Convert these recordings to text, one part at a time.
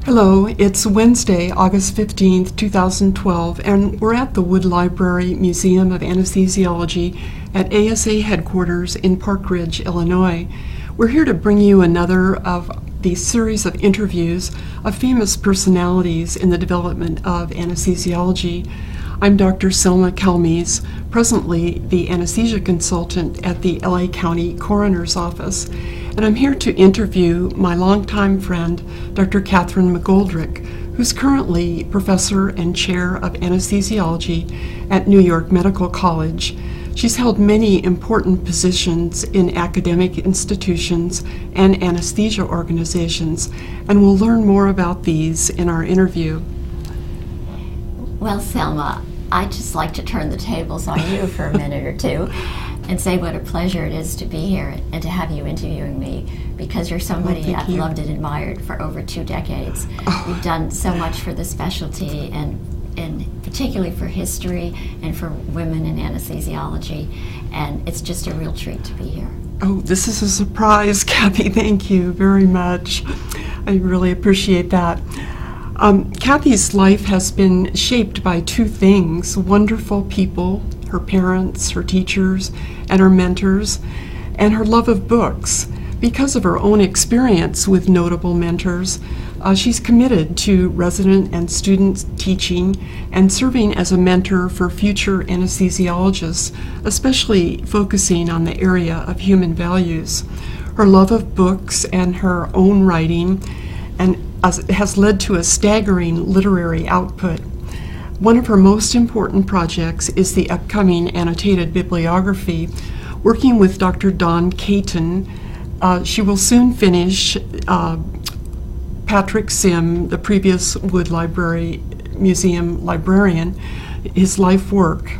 Hello, it's Wednesday, August 15th, 2012, and we're at the Wood Library Museum of Anesthesiology at ASA headquarters in Park Ridge, Illinois. We're here to bring you another of the series of interviews of famous personalities in the development of anesthesiology. I'm Dr. Selma Kelmies, presently the anesthesia consultant at the LA County Coroner's Office, and I'm here to interview my longtime friend, Dr. Kathryn McGoldrick, who's currently professor and chair of anesthesiology at New York Medical College. She's held many important positions in academic institutions and anesthesia organizations, and we'll learn more about these in our interview. Well, Selma, I'd just like to turn the tables on you for a minute or two and say what a pleasure it is to be here and to have you interviewing me, because you're somebody I've loved and admired for over 2 decades. You've done so much for the specialty and particularly for history and for women in anesthesiology, and it's just a real treat to be here. Oh, this is a surprise, Kathy. Thank you very much. I really appreciate that. Kathy's life has been shaped by 2 things: wonderful people, her parents, her teachers, and her mentors, and her love of books. Because of her own experience with notable mentors, she's committed to resident and student teaching and serving as a mentor for future anesthesiologists, especially focusing on the area of human values. Her love of books and her own writing has led to a staggering literary output. One of her most important projects is the upcoming annotated bibliography. Working with Dr. Don Caton, she will soon finish Patrick Sim, the previous Wood Library Museum librarian, his life work.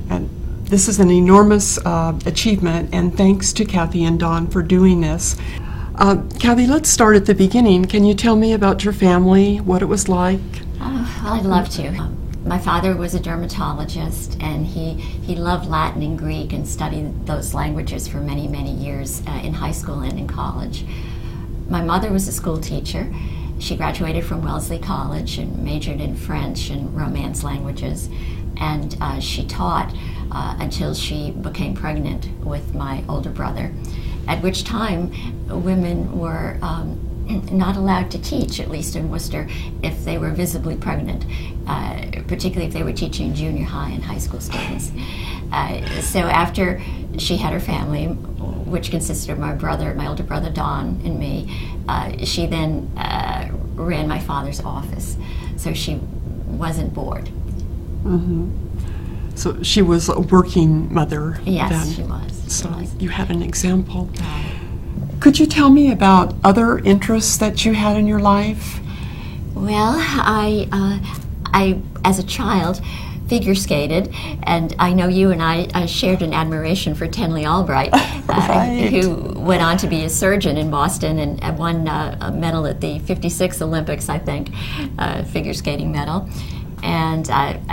And this is an enormous achievement, and thanks to Kathy and Don for doing this. Kathy, let's start at the beginning. Can you tell me about your family, what it was like? Oh, well, I'd love to. My father was a dermatologist, and he loved Latin and Greek and studied those languages for many, many years in high school and in college. My mother was a school teacher. She graduated from Wellesley College and majored in French and Romance languages, and she taught until she became pregnant with my older brother, at which time women were not allowed to teach, at least in Worcester, if they were visibly pregnant, particularly if they were teaching junior high and high school students. So after she had her family, which consisted of my older brother Don, and me, she then ran my father's office, so she wasn't bored. Mm-hmm. So she was a working mother. Yes, then. she was. So you had an example. Could you tell me about other interests that you had in your life? Well, I as a child, figure skated, and I know you and I shared an admiration for Tenley Albright, right. Who went on to be a surgeon in Boston and won a medal at the 56 Olympics, I think, figure skating medal. And I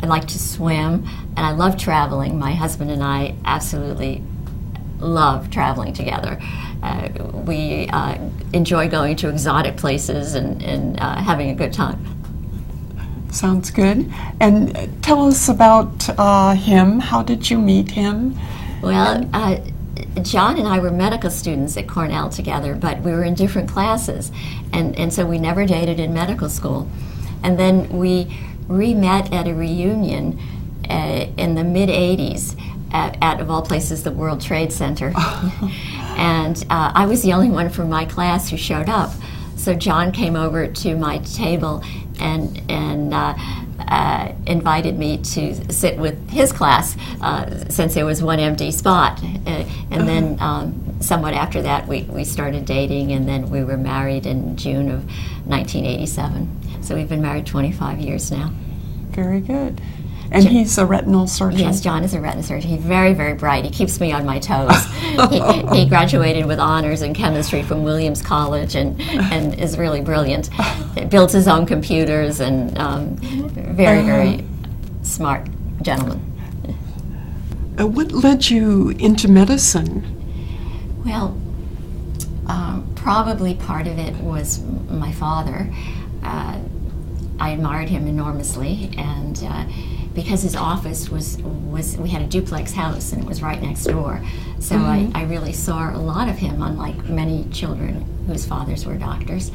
like to swim, and I love traveling. My husband and I absolutely love traveling together. We enjoy going to exotic places and having a good time. Sounds good. And tell us about him. How did you meet him? Well, John and I were medical students at Cornell together, but we were in different classes, and so we never dated in medical school. And then we re-met at a reunion in the mid-'80s at, of all places, the World Trade Center. And I was the only one from my class who showed up. So John came over to my table and invited me to sit with his class since there was one empty spot. And then somewhat after that, we started dating, and then we were married in June of 1987. So we've been married 25 years now. Very good. And he's a retinal surgeon? Yes, John is a retina surgeon. He's very, very bright. He keeps me on my toes. He graduated with honors in chemistry from Williams College and is really brilliant. Builds his own computers and very, very smart gentleman. What led you into medicine? Well, probably part of it was my father. I admired him enormously, and because his office was we had a duplex house and it was right next door, so I really saw a lot of him, unlike many children whose fathers were doctors.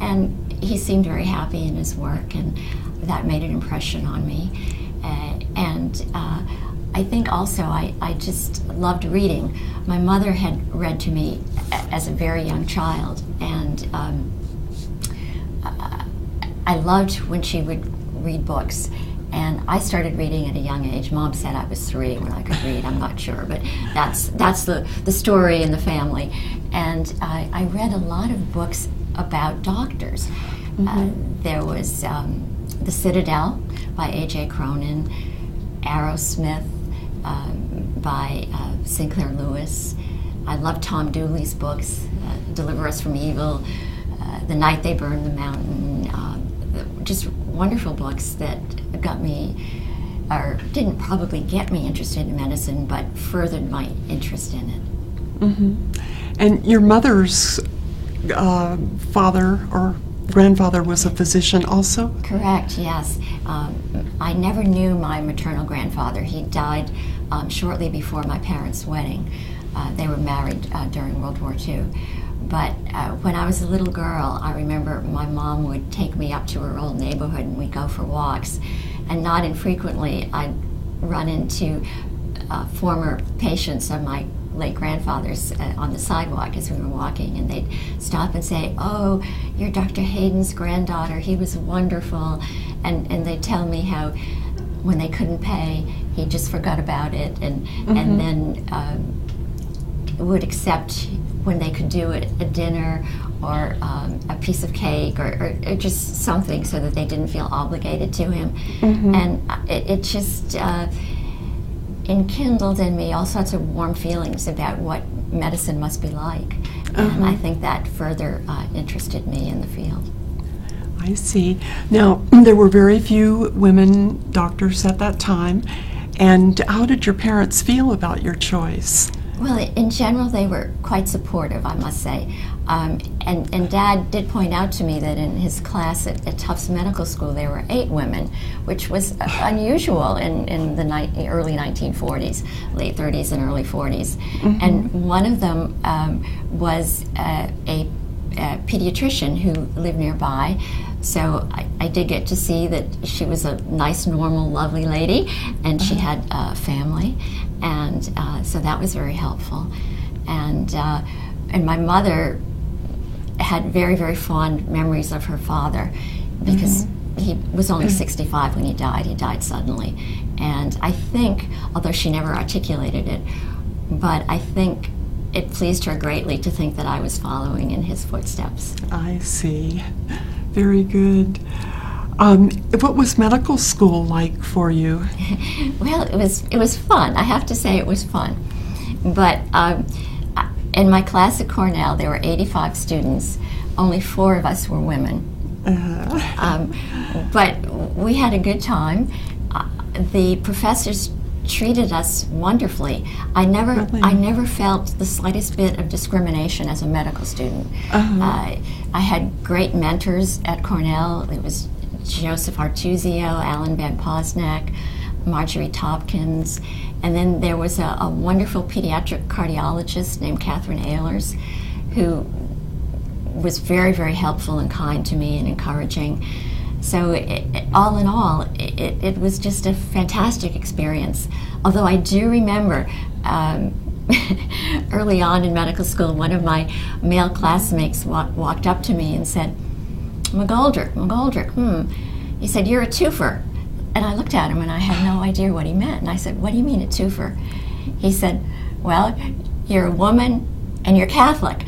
And he seemed very happy in his work, and that made an impression on me. I think also I just loved reading. My mother had read to me as a very young child, and I loved when she would read books. And I started reading at a young age. Mom said I was 3 when I could read. I'm not sure, but that's the story in the family. And I read a lot of books about doctors. There was The Citadel by A.J. Cronin, Arrowsmith by Sinclair Lewis. I loved Tom Dooley's books, Deliver Us from Evil, The Night They Burned the Mountain, just wonderful books that got me, or didn't probably get me interested in medicine, but furthered my interest in it. And your mother's father or grandfather was a physician also? Correct, yes. I never knew my maternal grandfather. He died shortly before my parents' wedding. They were married during World War II. But when I was a little girl, I remember my mom would take me up to her old neighborhood and we'd go for walks. And not infrequently, I'd run into former patients of my late grandfather's on the sidewalk as we were walking, and they'd stop and say, "Oh, you're Dr. Hayden's granddaughter. He was wonderful." And they'd tell me how when they couldn't pay, he just forgot about it, and then would accept when they could do it, a dinner or a piece of cake or just something so that they didn't feel obligated to him. And it just enkindled in me all sorts of warm feelings about what medicine must be like. And I think that further interested me in the field. I see. Now, there were very few women doctors at that time. And how did your parents feel about your choice? Well, in general, they were quite supportive, I must say. And Dad did point out to me that in his class at Tufts Medical School, there were 8 women, which was unusual in the early 1940s, late 30s and early 40s. And one of them was a pediatrician who lived nearby. So I did get to see that she was a nice, normal, lovely lady, and she had a family. And so that was very helpful. And my mother had very, very fond memories of her father because he was only 65 when he died. He died suddenly. And I think, although she never articulated it, but I think it pleased her greatly to think that I was following in his footsteps. I see. Very good. What was medical school like for you? Well, it was fun. I have to say it was fun. But in my class at Cornell, there were 85 students. Only 4 of us were women. But we had a good time. The professors treated us wonderfully. I never felt the slightest bit of discrimination as a medical student. I had great mentors at Cornell. It was Joseph Artuzio, Alan Van Posnack, Marjorie Tompkins, and then there was a wonderful pediatric cardiologist named Kathryn E, who was very, very helpful and kind to me and encouraging. So all in all, it was just a fantastic experience. Although I do remember early on in medical school, one of my male classmates walked up to me and said, McGoldrick, he said, "You're a twofer." And I looked at him and I had no idea what he meant. And I said, "What do you mean a twofer?" He said, "Well, you're a woman and you're Catholic."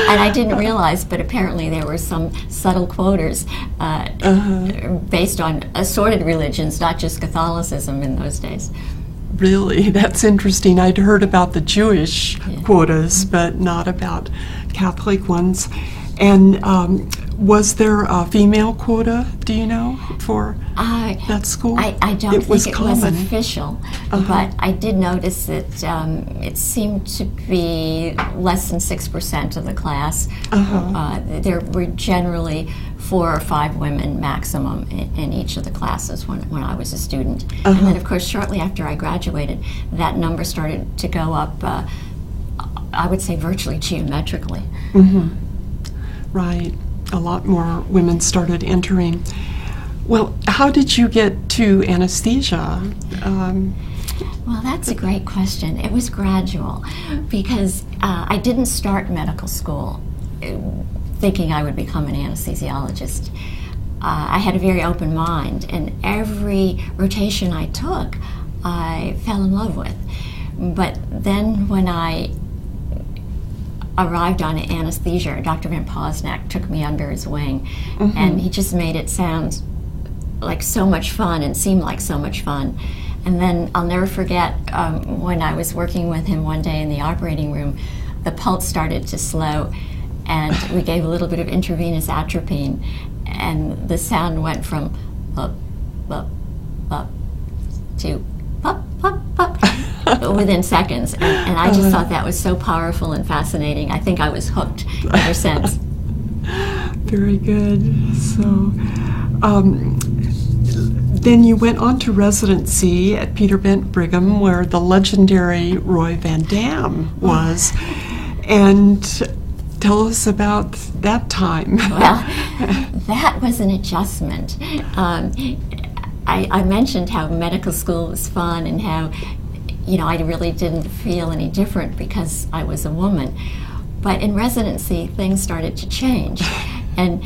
And I didn't realize, but apparently there were some subtle quotas based on assorted religions, not just Catholicism in those days. Really? That's interesting. I'd heard about the Jewish quotas, but not about Catholic ones. And was there a female quota, do you know, for that school? I don't think it was official, but I did notice that it seemed to be less than 6% of the class. There were generally 4 or 5 women maximum in each of the classes when I was a student. And then, of course, shortly after I graduated, that number started to go up, I would say virtually geometrically. Right. A lot more women started entering. Well, how did you get to anesthesia? Well, that's a great question. It was gradual because I didn't start medical school thinking I would become an anesthesiologist. I had a very open mind, and every rotation I took, I fell in love with. But then when I arrived on anesthesia, Dr. Van Posnack took me under his wing, and he just made it sound like so much fun and seemed like so much fun. And then I'll never forget when I was working with him one day in the operating room, the pulse started to slow, and we gave a little bit of intravenous atropine, and the sound went from up, up, up to up, up, up. Within seconds, and I just thought that was so powerful and fascinating. I think I was hooked ever since. Very good. So, then you went on to residency at Peter Bent Brigham, where the legendary Roy Van Dam was. And tell us about that time. Well, that was an adjustment. I mentioned how medical school was fun and how I really didn't feel any different because I was a woman. But in residency, things started to change. And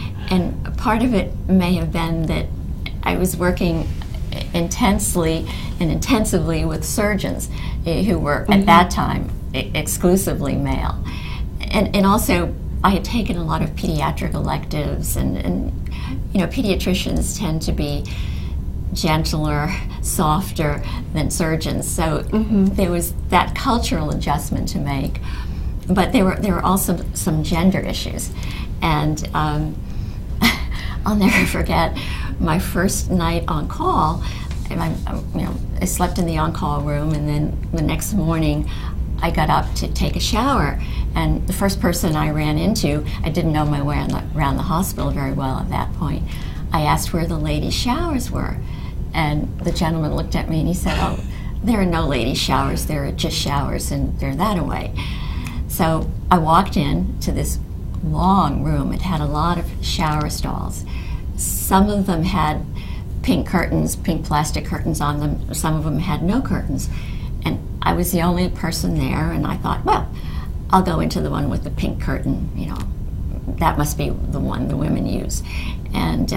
part of it may have been that I was working intensely and intensively with surgeons who were, at that time, exclusively male. And also, I had taken a lot of pediatric electives, and pediatricians tend to be gentler, softer than surgeons. So there was that cultural adjustment to make. But there were also some gender issues. And I'll never forget my first night on call. I slept in the on-call room, and then the next morning I got up to take a shower. And the first person I ran into, I didn't know my way around the hospital very well at that point. I asked where the ladies' showers were. And the gentleman looked at me and he said, "Oh, there are no ladies' showers, there are just showers, and they're that away." So I walked in to this long room. It had a lot of shower stalls. Some of them had pink curtains, pink plastic curtains on them. Some of them had no curtains. And I was the only person there, and I thought, well, I'll go into the one with the pink curtain. That must be the one the women use. And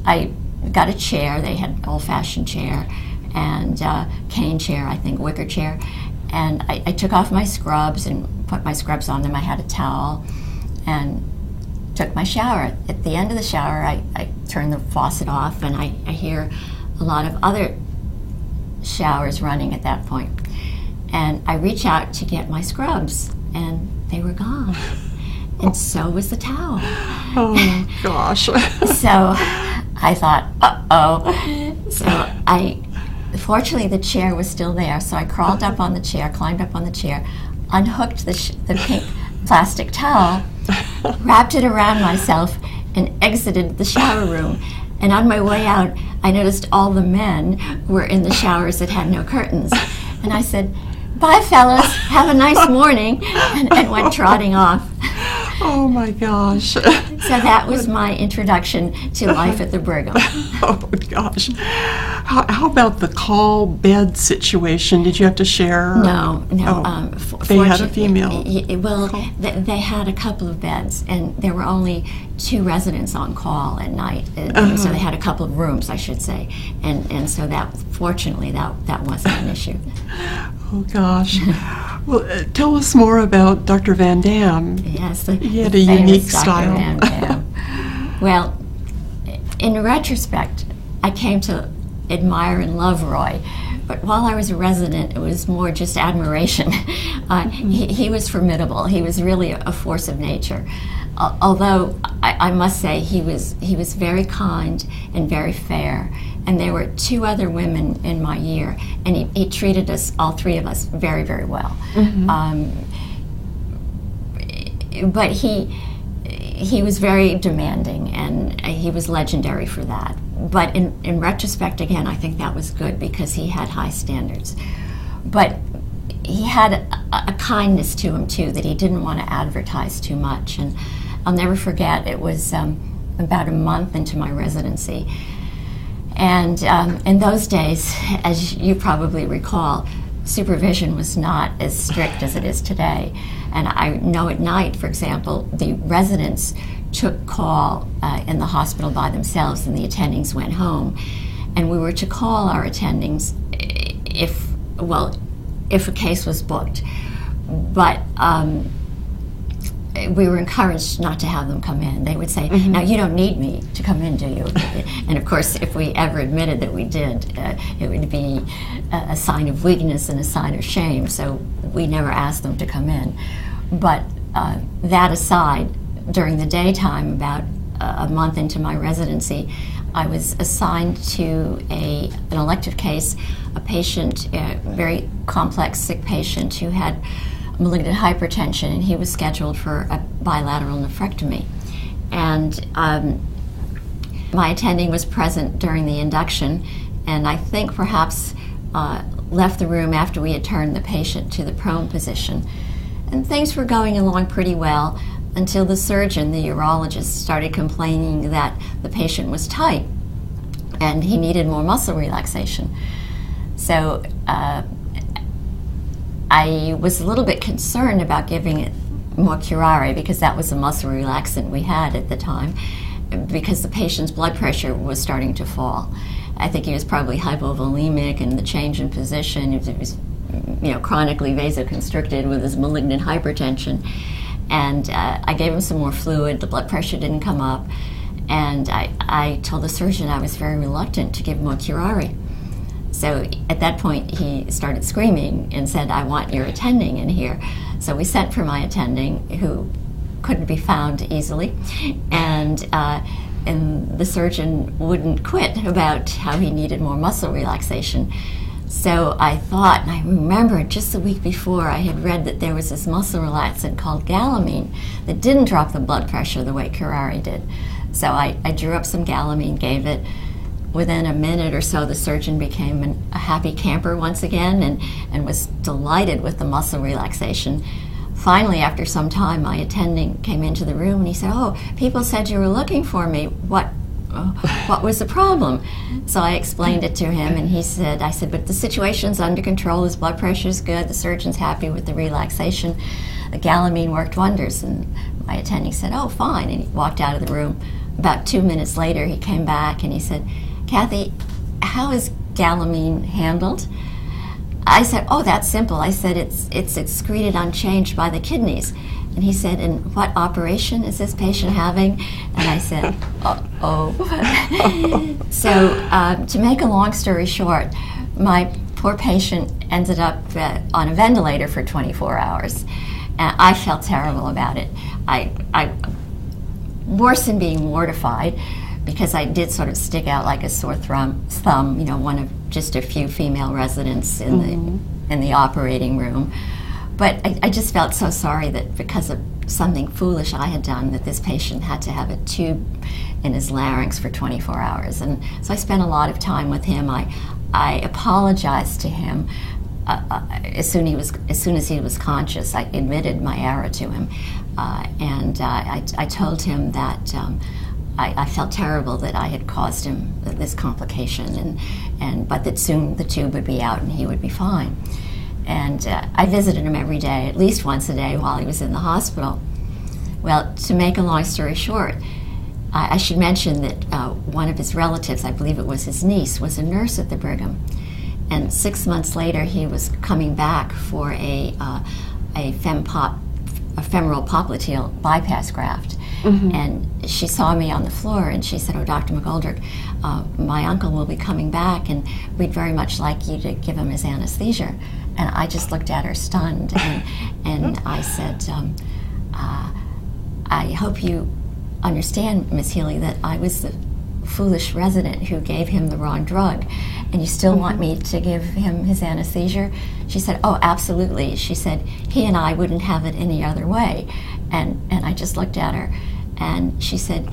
I got a chair. They had an old-fashioned chair and cane chair, I think, wicker chair. And I took off my scrubs and put my scrubs on them. I had a towel and took my shower. At the end of the shower, I turned the faucet off, and I hear a lot of other showers running at that point. And I reach out to get my scrubs, and they were gone. And so was the towel. Oh, gosh. So I thought, uh-oh. So fortunately the chair was still there, so I crawled up on the chair, climbed up on the chair, unhooked the pink plastic towel, wrapped it around myself, and exited the shower room. And on my way out, I noticed all the men were in the showers that had no curtains. And I said, "Bye, fellas, have a nice morning," and went trotting off. Oh my gosh. So that was my introduction to life at the Brigham. Oh gosh. How about the call bed situation? Did you have to share? No. They had a female. They had a couple of beds, and there were only 2 residents on call at night. And so they had a couple of rooms, I should say. And so fortunately, that wasn't an issue. Oh gosh. Well, tell us more about Dr. Van Dam. Yes, he had a unique style. Van Dam. Well, in retrospect, I came to admire and love Roy. But while I was a resident, it was more just admiration. He was formidable. He was really a force of nature. Although I must say he was very kind and very fair. And there were 2 other women in my year, and he treated us, all 3 of us, very, very well. But he was very demanding, and he was legendary for that. But in retrospect, again, I think that was good because he had high standards. But he had a kindness to him, too, that he didn't want to advertise too much. And I'll never forget, it was about a month into my residency. And in those days, as you probably recall, supervision was not as strict as it is today. And I know at night, for example, the residents took call in the hospital by themselves, and the attendings went home. And we were to call our attendings if a case was booked. But we were encouraged not to have them come in. They would say, now you don't need me to come in, do you? And of course, if we ever admitted that we did, it would be a sign of weakness and a sign of shame, so we never asked them to come in. But that aside, during the daytime, about a month into my residency, I was assigned to an elective case, a patient, a very complex sick patient who had malignant hypertension, and he was scheduled for a bilateral nephrectomy. And my attending was present during the induction, and I think perhaps left the room after we had turned the patient to the prone position. And things were going along pretty well until the surgeon, the urologist, started complaining that the patient was tight and he needed more muscle relaxation. So I was a little bit concerned about giving it more curare, because that was the muscle relaxant we had at the time, because the patient's blood pressure was starting to fall. I think he was probably hypovolemic, and the change in position, he was chronically vasoconstricted with his malignant hypertension. And I gave him some more fluid. The blood pressure didn't come up. And I told the surgeon I was very reluctant to give more curare. So at that point, he started screaming and said, I want your attending in here. So we sent for my attending, who couldn't be found easily. And the surgeon wouldn't quit about how he needed more muscle relaxation. So I thought, and I remembered just the week before, I had read that there was this muscle relaxant called galamine that didn't drop the blood pressure the way curare did. So I drew up some galamine, gave it. Within a minute or so, the surgeon became a happy camper once again, and was delighted with the muscle relaxation. Finally, after some time, my attending came into the room and he said, oh, people said you were looking for me. What was the problem? So I explained it to him, and I said, but the situation's under control, his blood pressure's good, the surgeon's happy with the relaxation. The galamine worked wonders. And my attending said, oh, fine, and he walked out of the room. About 2 minutes later, he came back and he said, Kathy, how is galamine handled? I said, oh, that's simple. I said, it's excreted unchanged by the kidneys. And he said, and what operation is this patient having? And I said, uh-oh. So to make a long story short, my poor patient ended up on a ventilator for 24 hours. And I felt terrible about it. I worse than being mortified, because I did sort of stick out like a sore thumb, one of just a few female residents in the operating room. But I just felt so sorry that because of something foolish I had done, that this patient had to have a tube in his larynx for 24 hours. And so I spent a lot of time with him. I apologized to him as soon as he was conscious. I admitted my error to him. I told him that I felt terrible that I had caused him this complication, but that soon the tube would be out and he would be fine. And I visited him every day, at least once a day while he was in the hospital. Well, to make a long story short, I should mention that one of his relatives, I believe it was his niece, was a nurse at the Brigham. And 6 months later, he was coming back for a femoral popliteal bypass graft. Mm-hmm. And she saw me on the floor and she said, "Oh, Dr. McGoldrick, my uncle will be coming back and we'd very much like you to give him his anesthesia." And I just looked at her stunned, and I said, "I hope you understand, Miss Healy, that I was the foolish resident who gave him the wrong drug, and you still want me to give him his anesthesia?" She said, "Oh, absolutely." She said, "He and I wouldn't have it any other way." And I just looked at her, and she said,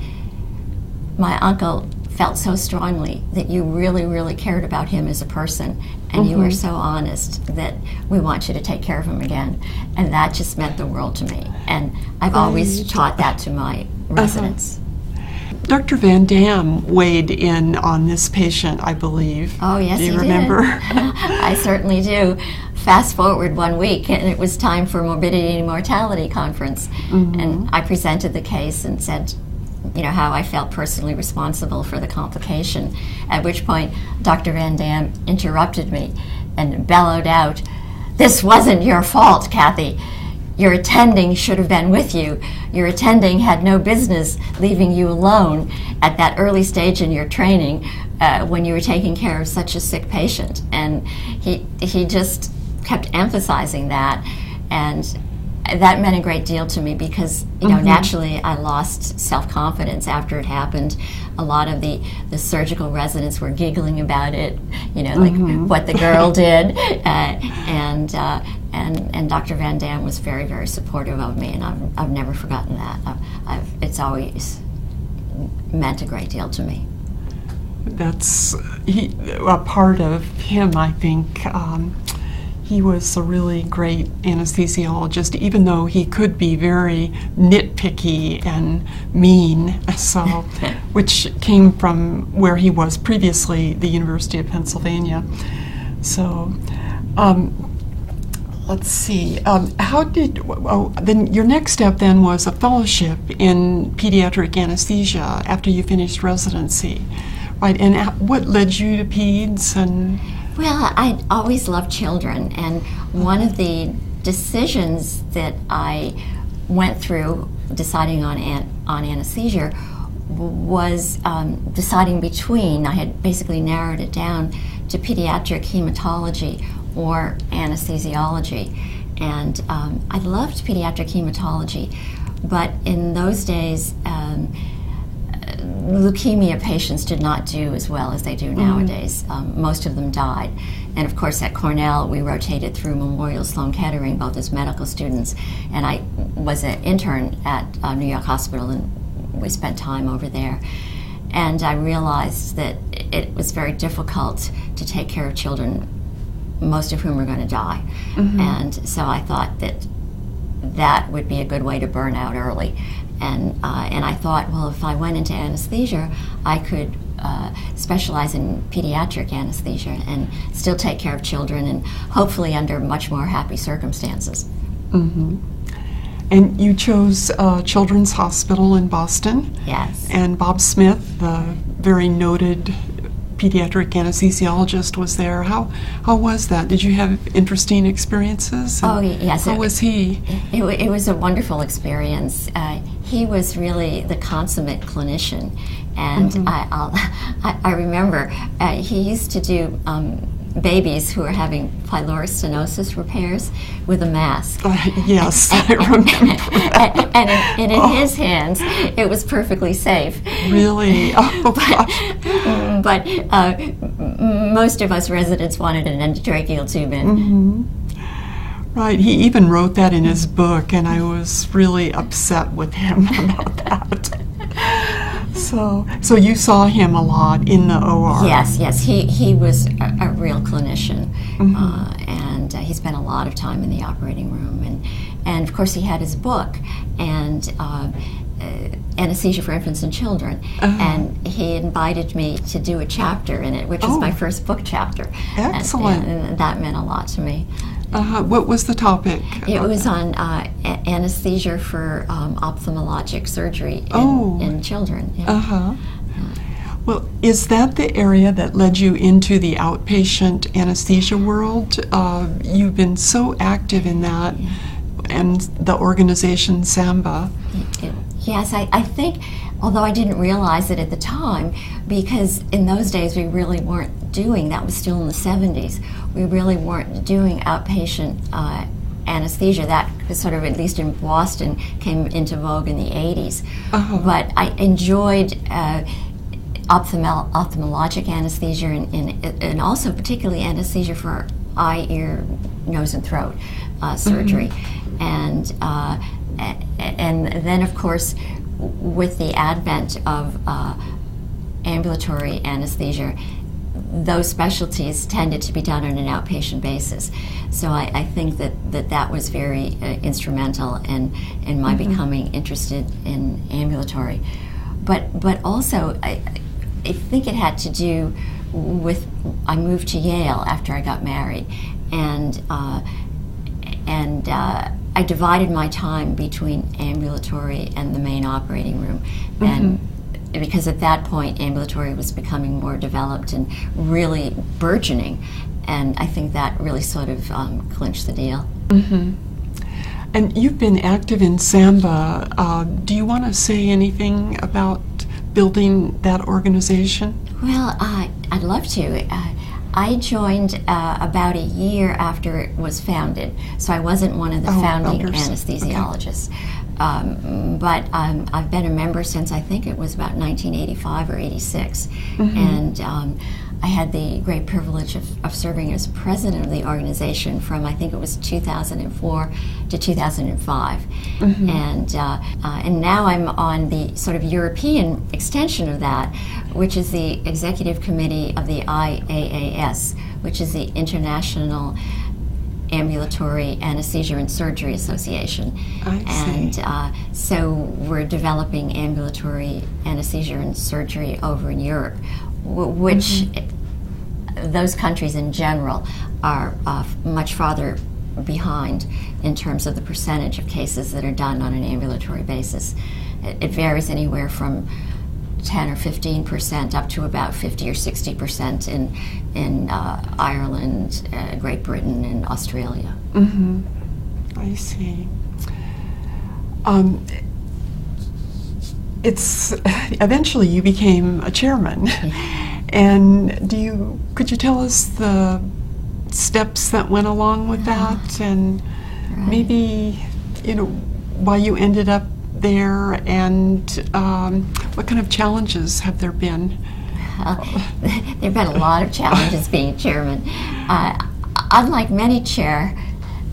"My uncle felt so strongly that you really, really cared about him as a person, and you were so honest that we want you to take care of him again." And that just meant the world to me. And I've always taught that to my residents. Dr. Van Dam weighed in on this patient, I believe. Oh, yes, do you he remember? Did. I certainly do. Fast forward 1 week, and it was time for Morbidity and Mortality Conference. Mm-hmm. And I presented the case and said, how I felt personally responsible for the complication, at which point Dr. Van Dam interrupted me and bellowed out, "This wasn't your fault, Kathy. Your attending should have been with you. Your attending had no business leaving you alone at that early stage in your training when you were taking care of such a sick patient." And he just kept emphasizing that, and that meant a great deal to me because, naturally I lost self-confidence after it happened. A lot of the surgical residents were giggling about it, like what the girl did, and Dr. Van Dam was very, very supportive of me, and I've never forgotten that. It's always meant a great deal to me. That's a part of him, I think. He was a really great anesthesiologist, even though he could be very nitpicky and mean, which came from where he was previously, the University of Pennsylvania. So, let's see. Then your next step then was a fellowship in pediatric anesthesia after you finished residency, right? And what led you to peds and... Well, I always loved children, and one of the decisions that I went through deciding on anesthesia was deciding between, I had basically narrowed it down to pediatric hematology or anesthesiology. And I loved pediatric hematology, but in those days, leukemia patients did not do as well as they do nowadays. Most of them died. And of course at Cornell we rotated through Memorial Sloan Kettering both as medical students, and I was an intern at New York Hospital, and we spent time over there. And I realized that it was very difficult to take care of children, most of whom are going to die. And so I thought that would be a good way to burn out early. And I thought, well, if I went into anesthesia, I could specialize in pediatric anesthesia and still take care of children, and hopefully under much more happy circumstances. And you chose Children's Hospital in Boston. Yes. And Bob Smith, the very noted pediatric anesthesiologist, was there. How was that? Did you have interesting experiences? Oh, yes. How was he? It was a wonderful experience. He was really the consummate clinician, and I remember he used to do babies who are having pyloric stenosis repairs with a mask. Yes, I remember that. And in his hands, it was perfectly safe. Really? But most of us residents wanted an endotracheal tube in. Right, he even wrote that in his book, and I was really upset with him about that. So you saw him a lot in the OR. Yes, he was a real clinician, and he spent a lot of time in the operating room, and of course he had his book, and Anesthesia for Infants and Children, and he invited me to do a chapter in it, which is my first book chapter. Excellent. And that meant a lot to me. What was the topic? It was on anesthesia for ophthalmologic surgery in children. Yeah. Well, is that the area that led you into the outpatient anesthesia world? You've been so active in that, and the organization SAMBA. Yes, I think, although I didn't realize it at the time, because in those days we really weren't doing, that was still in the 70s, we really weren't doing outpatient anesthesia. That sort of, at least in Boston, came into vogue in the 80s. But I enjoyed ophthalmologic anesthesia and also particularly anesthesia for eye, ear, nose, and throat surgery. And then, of course, with the advent of ambulatory anesthesia, those specialties tended to be done on an outpatient basis. So I think that was very instrumental in my becoming interested in ambulatory. But also, I think it had to do with, I moved to Yale after I got married, and I divided my time between ambulatory and the main operating room, and because at that point ambulatory was becoming more developed and really burgeoning, and I think that really sort of clinched the deal. And you've been active in SAMBA. Do you want to say anything about building that organization? Well, I'd love to. I joined about a year after it was founded, so I wasn't one of the founding anesthesiologists. But I've been a member since, I think it was about 1985 or 86. And I had the great privilege of serving as president of the organization from, I think it was 2004 to 2005. And now I'm on the sort of European extension of that, which is the executive committee of the IAAS, which is the International Ambulatory Anesthesia and Surgery Association. And so we're developing ambulatory anesthesia and surgery over in Europe, which those countries in general are much farther behind in terms of the percentage of cases that are done on an ambulatory basis. It varies anywhere from 10 or 15% up to about 50 or 60% in Ireland, Great Britain, and Australia. I see. It's eventually you became a chairman, and could you tell us the steps that went along with that, and maybe why you ended up there, and what kind of challenges have there been? There have been a lot of challenges being chairman. Unlike many chair,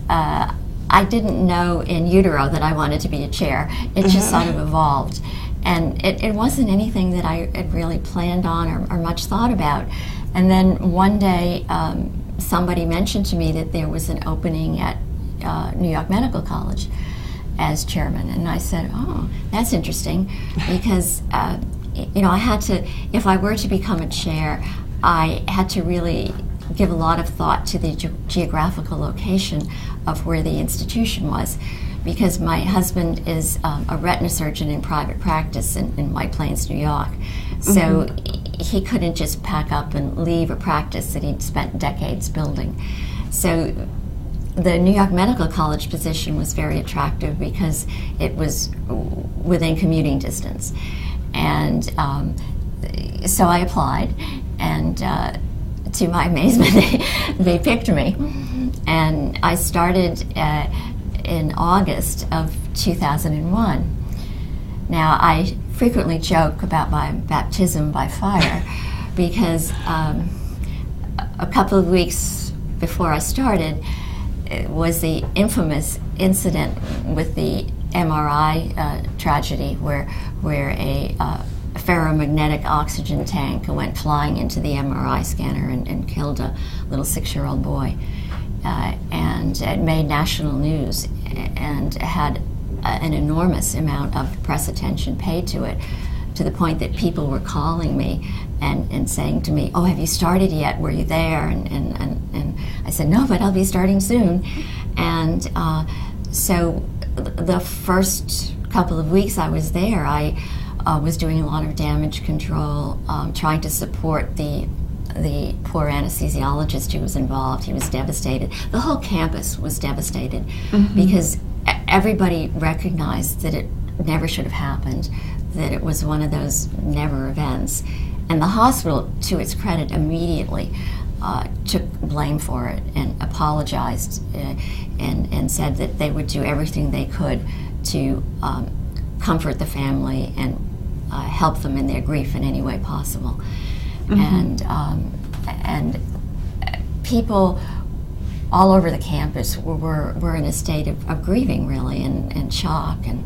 I didn't know in utero that I wanted to be a chair. It just sort of evolved. And it wasn't anything that I had really planned on or much thought about. And then one day, somebody mentioned to me that there was an opening at New York Medical College as chairman, and I said, "Oh, that's interesting," because I had to, if I were to become a chair, I had to really give a lot of thought to the geographical location of where the institution was, because my husband is a retina surgeon in private practice in White Plains, New York, so he couldn't just pack up and leave a practice that he'd spent decades building. So the New York Medical College position was very attractive because it was within commuting distance. And so I applied, and to my amazement, they picked me. And I started in August of 2001. Now, I frequently joke about my baptism by fire because a couple of weeks before I started, was the infamous incident with the MRI tragedy where a ferromagnetic oxygen tank went flying into the MRI scanner and killed a little 6-year-old boy. And it made national news and had an enormous amount of press attention paid to it, to the point that people were calling me and saying to me, "Oh, have you started yet? Were you there?" And I said, "No, but I'll be starting soon." And so the first couple of weeks I was there, I was doing a lot of damage control, trying to support the poor anesthesiologist who was involved. He was devastated. The whole campus was devastated because everybody recognized that it never should have happened, that it was one of those never events. And the hospital, to its credit, immediately took blame for it and apologized and said that they would do everything they could to comfort the family and help them in their grief in any way possible. And people all over the campus were in a state of grieving, really, and shock, and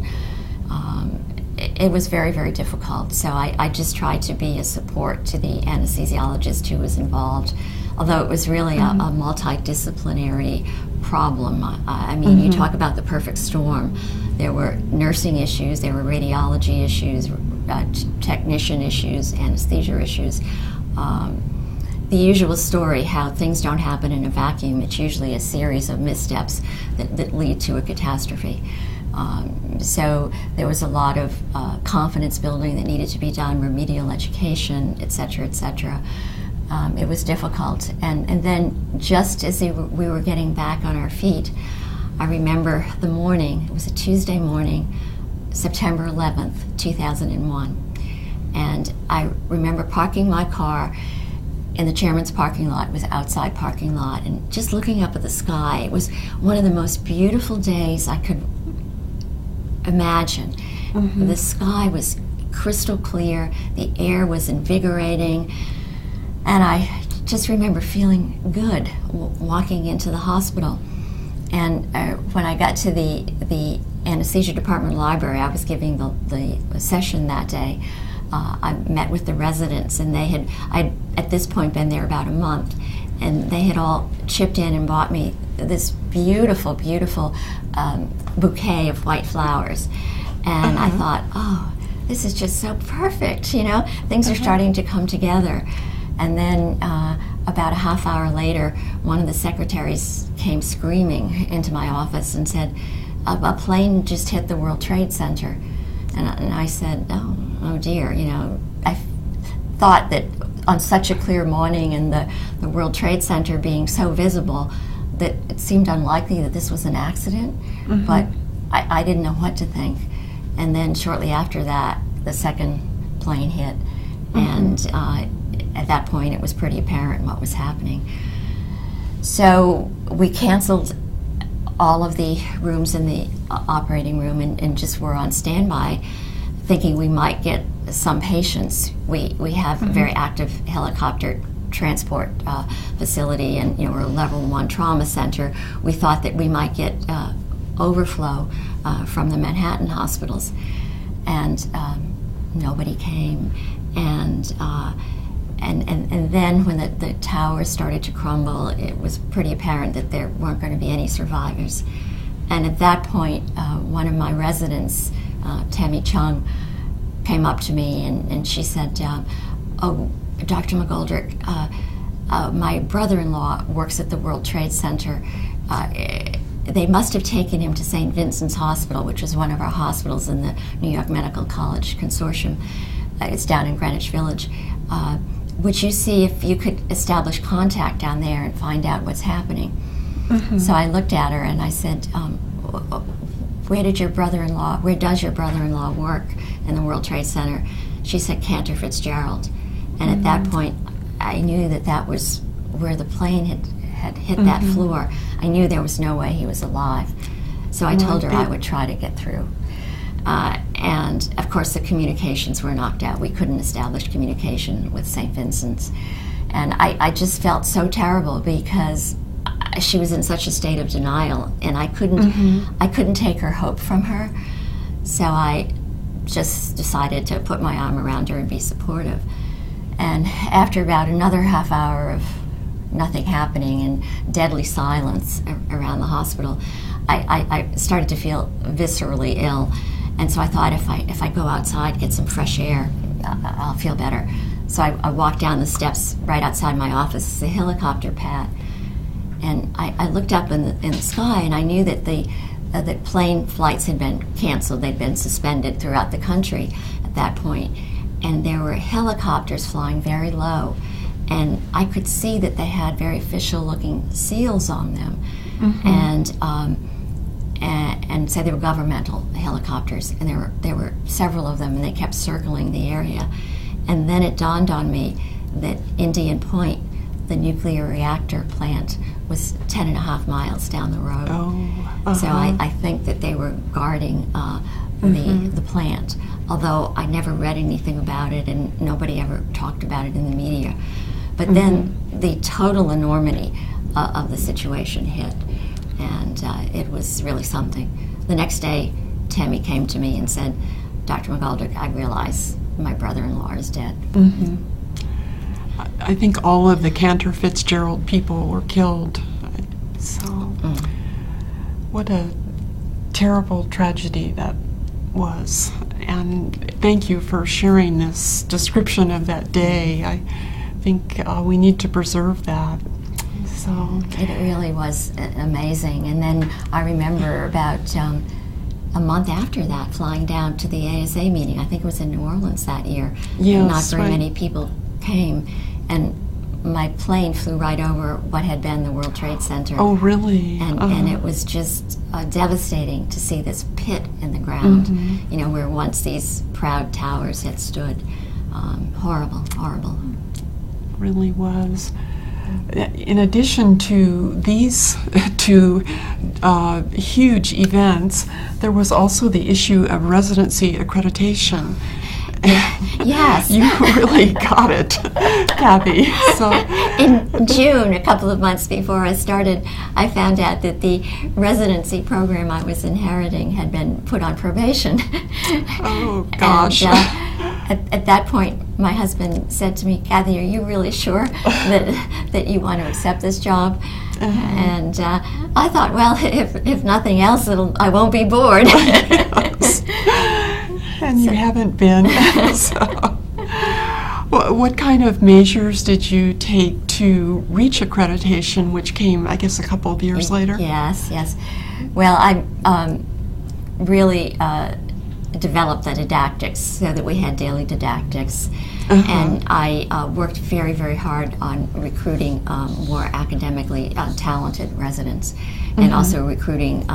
it was very, very difficult. So I just tried to be a support to the anesthesiologist who was involved, although it was really a multidisciplinary problem. I mean, you talk about the perfect storm. There were nursing issues, there were radiology issues, technician issues, anesthesia issues. The usual story, how things don't happen in a vacuum. It's usually a series of missteps that lead to a catastrophe. So there was a lot of confidence building that needed to be done, remedial education, et cetera, et cetera. It was difficult. And then just as we were getting back on our feet, I remember the morning, it was a Tuesday morning, September 11th, 2001. And I remember parking my car in the chairman's parking lot. It was outside parking lot, and just looking up at the sky. It was one of the most beautiful days I could imagine. The sky was crystal clear, the air was invigorating, and I just remember feeling good walking into the hospital. And when I got to the anesthesia department library, I was giving the session that day. I met with the residents, and I'd at this point been there about a month, and they had all chipped in and bought me this beautiful, beautiful bouquet of white flowers. And I thought, oh, this is just so perfect, you know? Things are starting to come together. And then about a half hour later, one of the secretaries came screaming into my office and said, a plane just hit the World Trade Center. And I said, oh dear, you know, I thought that on such a clear morning and the World Trade Center being so visible that it seemed unlikely that this was an accident, but I didn't know what to think. And then shortly after that, the second plane hit, and at that point it was pretty apparent what was happening. So we canceled all of the rooms in the operating room and just were on standby, thinking we might get some patients. We have a very active helicopter transport facility, and we're a level 1 trauma center. We thought that we might get overflow from the Manhattan hospitals, and nobody came. And then when the towers started to crumble, it was pretty apparent that there weren't going to be any survivors. And at that point, one of my residents, Tammy Chung, came up to me and she said, oh, Dr. McGoldrick, my brother-in-law works at the World Trade Center. They must have taken him to St. Vincent's Hospital, which is one of our hospitals in the New York Medical College Consortium. It's down in Greenwich Village. Would you see if you could establish contact down there and find out what's happening? So I looked at her and I said, where does your brother-in-law work in the World Trade Center? She said, Cantor Fitzgerald. And at that point, I knew that was where the plane had hit that floor. I knew there was no way he was alive. So I told her I would try to get through. And of course the communications were knocked out. We couldn't establish communication with St. Vincent's. And I just felt so terrible because she was in such a state of denial, and I couldn't take her hope from her. So I just decided to put my arm around her and be supportive. And after about another half hour of nothing happening and deadly silence around the hospital, I started to feel viscerally ill. And so I thought, if I go outside, get some fresh air, I'll feel better. So I walked down the steps right outside my office. It's a helicopter pad. And I looked up in the sky, and I knew that the plane flights had been canceled. They'd been suspended throughout the country at that point. And there were helicopters flying very low. And I could see that they had very official-looking seals on them. And so they were governmental helicopters. And there were several of them, and they kept circling the area. And then it dawned on me that Indian Point, the nuclear reactor plant, was 10.5 miles down the road. So I think that they were guarding the plant, although I never read anything about it and nobody ever talked about it in the media. But then the total enormity of the situation hit, and it was really something. The next day, Tammy came to me and said, "Dr. McGoldrick, I realize my brother-in-law is dead." I think all of the Cantor Fitzgerald people were killed. So, what a terrible tragedy that was. And thank you for sharing this description of that day. I think we need to preserve that. So it really was amazing. And then I remember about a month after that, flying down to the ASA meeting. I think it was in New Orleans that year. Yes, not very many people came, and my plane flew right over what had been the World Trade Center. Oh, really? And it was just devastating to see this pit in the ground, you know, where once these proud towers had stood. Horrible, horrible. It really was. In addition to these two huge events, there was also the issue of residency accreditation. Yes. You really got it, Kathy. So in June, a couple of months before I started, I found out that the residency program I was inheriting had been put on probation. Oh, gosh. And, at that point, my husband said to me, "Kathy, are you really sure that you want to accept this job?" And I thought, well, if nothing else, I won't be bored. Yes. And you haven't been. So, what kind of measures did you take to reach accreditation, which came, I guess, a couple of years later? Yes. Well, I really developed the didactics so that we had daily didactics. And I worked very, very hard on recruiting more academically talented residents, and also recruiting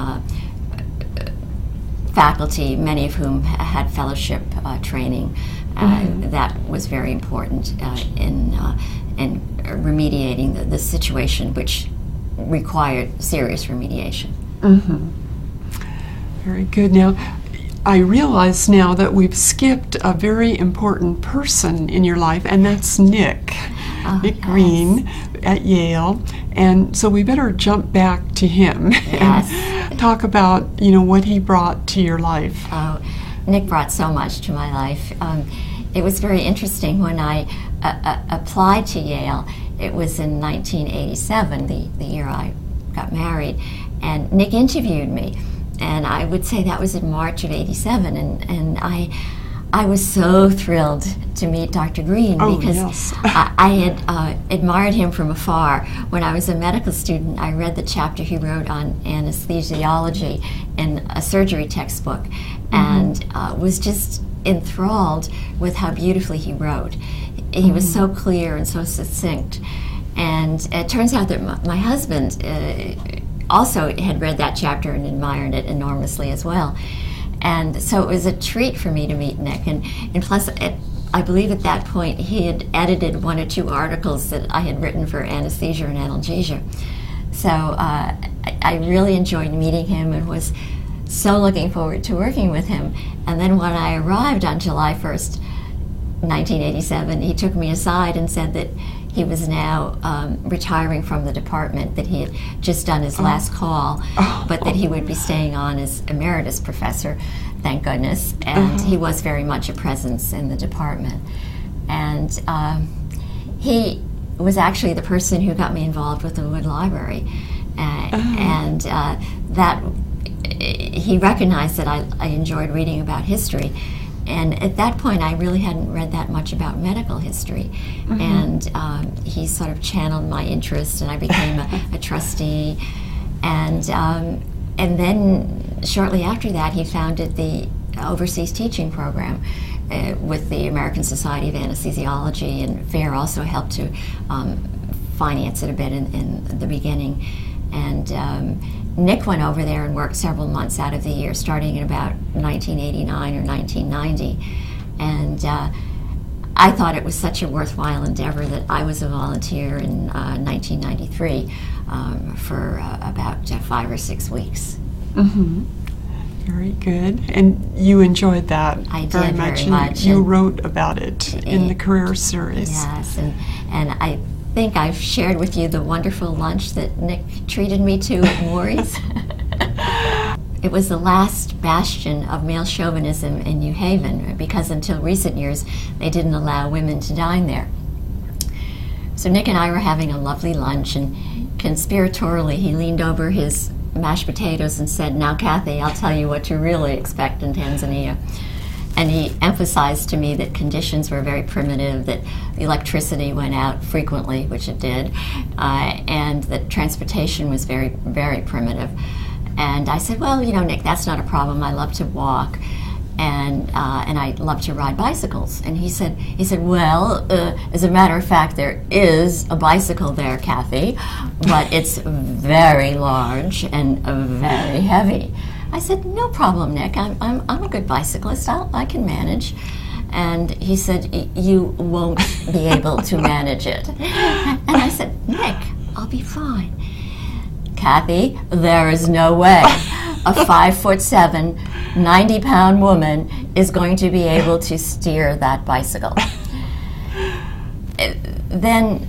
faculty, many of whom had fellowship training. That was very important in remediating the situation, which required serious remediation. Very good. Now, I realize now that we've skipped a very important person in your life, and that's Nick Green at Yale. And so we better jump back to him and talk about, what he brought to your life. Oh, Nick brought so much to my life. It was very interesting when I applied to Yale. It was in 1987, the year I got married, and Nick interviewed me. And I would say that was in March of '87, and I was so thrilled to meet Dr. Green because I had admired him from afar. When I was a medical student, I read the chapter he wrote on anesthesiology in a surgery textbook, and was just enthralled with how beautifully he wrote. He was so clear and so succinct. And it turns out that my husband also had read that chapter and admired it enormously as well. And so it was a treat for me to meet Nick. And plus, I believe at that point he had edited 1 or 2 articles that I had written for anesthesia and analgesia. So I really enjoyed meeting him and was so looking forward to working with him. And then when I arrived on July 1st, 1987, he took me aside and said that he was now retiring from the department, that he had just done his last call, but that he would be staying on as emeritus professor, thank goodness, and he was very much a presence in the department. And he was actually the person who got me involved with the Wood Library, and that he recognized that I enjoyed reading about history. And at that point, I really hadn't read that much about medical history. And he sort of channeled my interest, and I became a trustee. And then shortly after that, he founded the overseas teaching program with the American Society of Anesthesiology, and FAIR also helped to finance it a bit in the beginning. And Nick went over there and worked several months out of the year, starting in about 1989 or 1990. And I thought it was such a worthwhile endeavor that I was a volunteer in 1993 for about 5 or 6 weeks. Very good. And you enjoyed that I did very much. Very much. You wrote about it in the career series. Yes, and I think I've shared with you the wonderful lunch that Nick treated me to at Maury's. It was the last bastion of male chauvinism in New Haven, because until recent years they didn't allow women to dine there. So Nick and I were having a lovely lunch, and conspiratorially he leaned over his mashed potatoes and said, "Now, Kathy, I'll tell you what to really expect in Tanzania." And he emphasized to me that conditions were very primitive, that the electricity went out frequently, which it did, and that transportation was very, very primitive. And I said, "Well, you know, Nick, that's not a problem. I love to walk, and I love to ride bicycles." And he said, "Well, as a matter of fact, there is a bicycle there, Kathy, but it's very large and very heavy." I said, "No problem, Nick. I'm a good bicyclist. I can manage." And he said, "You won't be able to manage it." And I said, "Nick, I'll be fine." "Kathy, there is no way a 5'7", 90-pound woman is going to be able to steer that bicycle." Then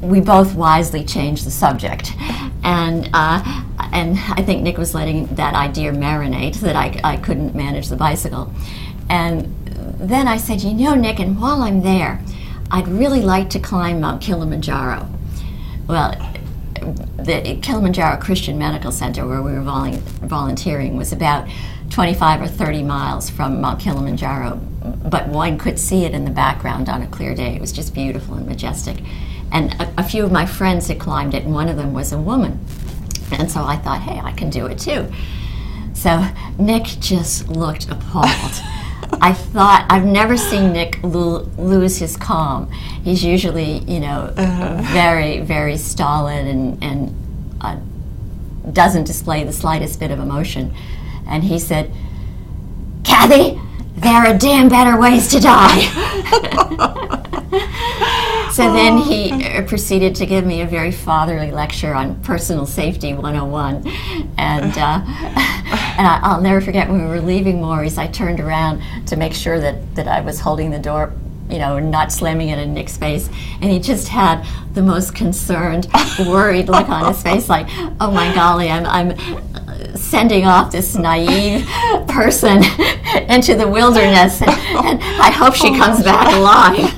we both wisely changed the subject, and I think Nick was letting that idea marinate, that I couldn't manage the bicycle. And then I said, "You know, Nick, and while I'm there, I'd really like to climb Mount Kilimanjaro." Well, the Kilimanjaro Christian Medical Center, where we were volunteering, was about 25 or 30 miles from Mount Kilimanjaro, but one could see it in the background on a clear day. It was just beautiful and majestic. And a few of my friends had climbed it, and one of them was a woman. And so I thought, hey, I can do it too. So Nick just looked appalled. I thought, I've never seen Nick lose his calm. He's usually, you know, very, very stolid and doesn't display the slightest bit of emotion. And he said, "Kathy, there are damn better ways to die." So then he proceeded to give me a very fatherly lecture on personal safety 101. And I'll never forget, when we were leaving Maury's, I turned around to make sure that I was holding the door, you know, and not slamming it in Nick's face. And he just had the most concerned, worried look on his face, like, "Oh my golly, I'm sending off this naive person into the wilderness, and I hope she comes back alive."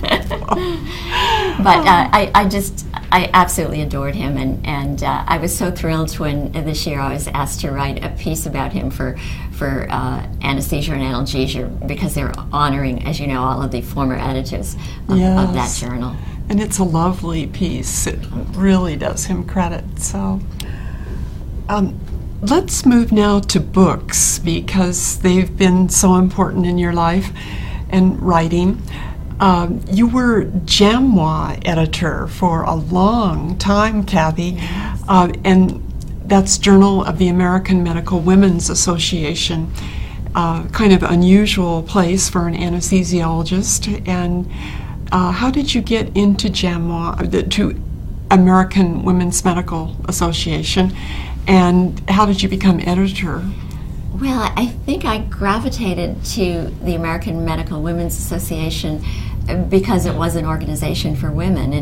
But I absolutely adored him, and I was so thrilled when this year I was asked to write a piece about him for Anesthesia and Analgesia, because they're honoring, as you know, all of the former editors of that journal. And it's a lovely piece. It really does him credit. So let's move now to books, because they've been so important in your life and writing. You were JAMWA editor for a long time, Kathy, and that's Journal of the American Medical Women's Association, kind of unusual place for an anesthesiologist. And how did you get into JAMWA, to American Women's Medical Association, and how did you become editor? Well, I think I gravitated to the American Medical Women's Association because it was an organization for women,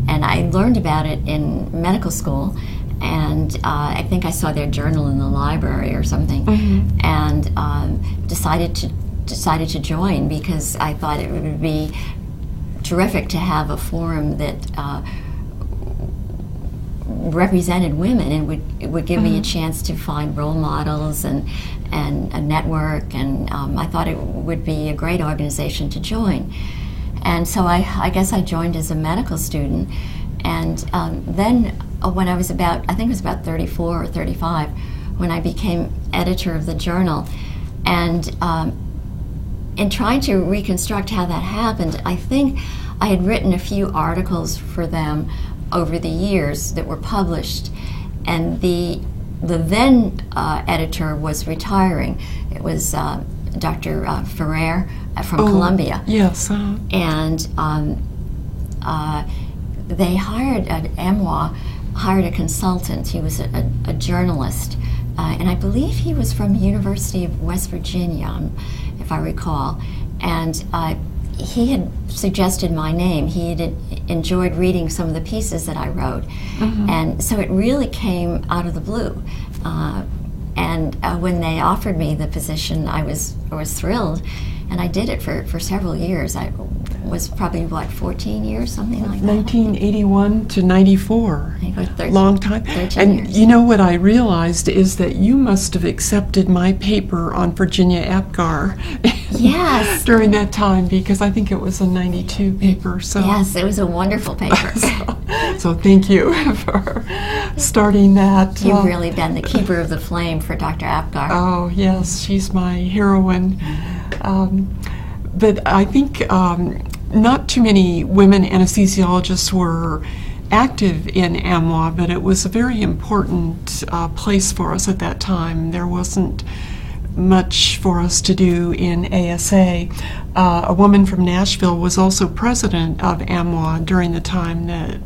and I learned about it in medical school, and I think I saw their journal in the library or something, and decided to join because I thought it would be terrific to have a forum that represented women, and it would give me a chance to find role models and a network, and I thought it would be a great organization to join. And so I guess I joined as a medical student, and then when I was I think it was about 34 or 35, when I became editor of the journal. And in trying to reconstruct how that happened, I think I had written a few articles for them over the years that were published, and the then editor was retiring. It was Dr. Ferrer from Columbia. Yes. And they hired, MWA hired a consultant. He was a journalist, and I believe he was from University of West Virginia, if I recall. And he had suggested my name. He had enjoyed reading some of the pieces that I wrote, and so it really came out of the blue. And when they offered me the position, I was thrilled, and I did it for several years. I was probably 14 years, something like that. 1981 to 94. Long time. 13 and years. You know what I realized is that you must have accepted my paper on Virginia Apgar. Yes. During that time, because I think it was a 92 paper. So yes, it was a wonderful paper. so thank you for starting that. You've really been the keeper of the flame for Dr. Apgar. Oh yes, she's my heroine. But I think not too many women anesthesiologists were active in AMWA, but it was a very important place for us at that time. There wasn't much for us to do in ASA. A woman from Nashville was also president of AMWA during the time that